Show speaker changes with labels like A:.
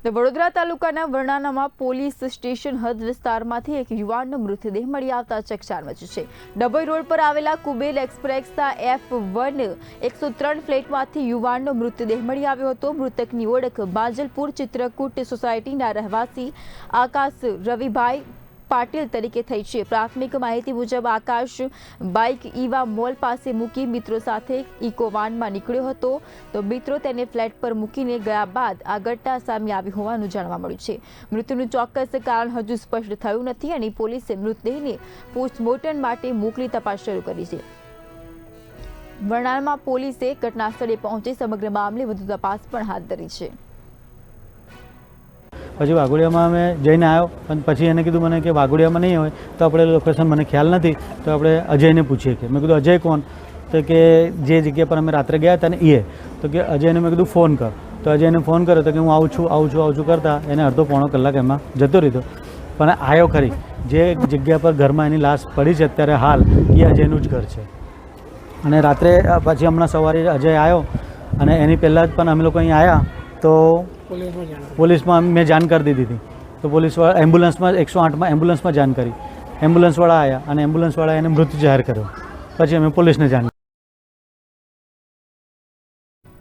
A: તો વડોદરા તાલુકાના વરણાનામાં police station હદ વિસ્તારમાંથી એક યુવાનનો મૃતદેહ મળી આવતા ચકચાર મચી છે। ડભોઈ રોડ પર આવેલા કુબેર એક્સપ્રેસના F1 103 ફ્લેટમાંથી યુવાનનો મૃતદેહ મળી આવ્યો હતો। મૃતકની ઓળખ બાજલપુર ચિત્રકૂટ સોસાયટીના રહેવાસી આકાશ રવિભાઈ પાટીલ તરીકે થઈ છે। પ્રાથમિક માહિતી મુજબ આકાશ બાઇક ઈવા મોલ પાસે મૂકી મિત્રો સાથે ઇકો વાનમાં નીકળ્યો હતો, તો મિત્રો તેને ફ્લેટ પર મૂકીને ગયા બાદ આ ઘટના સામે આવી હોવાનું જાણવા મળ્યું છે। મૃત્યુનું ચોક્કસ કારણ હજુ સ્પષ્ટ થયું નથી અને પોલીસે મૃતદેહને પોસ્ટમોર્ટમ માટે મોકલી તપાસ શરૂ કરી છે। વરણાલમાં પોલીસે ઘટનાસ્થળે પહોંચી સમગ્ર મામલે વધુ તપાસ પણ હાથ ધરી છે।
B: પછી વાઘોડિયામાં અમે જઈને આવ્યો અને પછી એને કીધું મને કે વાઘોડિયામાં નહીં હોય તો આપણે લોકેશન મને ખ્યાલ નથી, તો આપણે અજયને પૂછીએ કે મેં કીધું અજય કોણ, તો કે જે જગ્યા પર અમે રાત્રે ગયા હતા ને એ, તો કે અજયને મેં કીધું ફોન કર, તો અજયને ફોન કર્યો તો કે હું આવું છું કરતાં એને અડધો પોણો કલાક એમાં જતો રહ્યો, પણ આવ્યો ખરી। જે જગ્યા પર ઘરમાં એની લાશ પડી છે અત્યારે હાલ એ અજયનું જ ઘર છે। અને રાત્રે પછી હમણાં સવારે અજય આવ્યો અને એની પહેલાં જ પણ અમે લોકો અહીં આવ્યા તો પોલીસમાં મેં જાણ કરી દીધી હતી, તો પોલીસવાળા એમ્બ્યુલન્સમાં 108માં એમ્બ્યુલન્સમાં જાણ કરી, એમ્બ્યુલન્સવાળા આવ્યા અને એમ્બ્યુલન્સવાળા એને મૃત જાહેર કર્યો, પછી અમે પોલીસને જાણ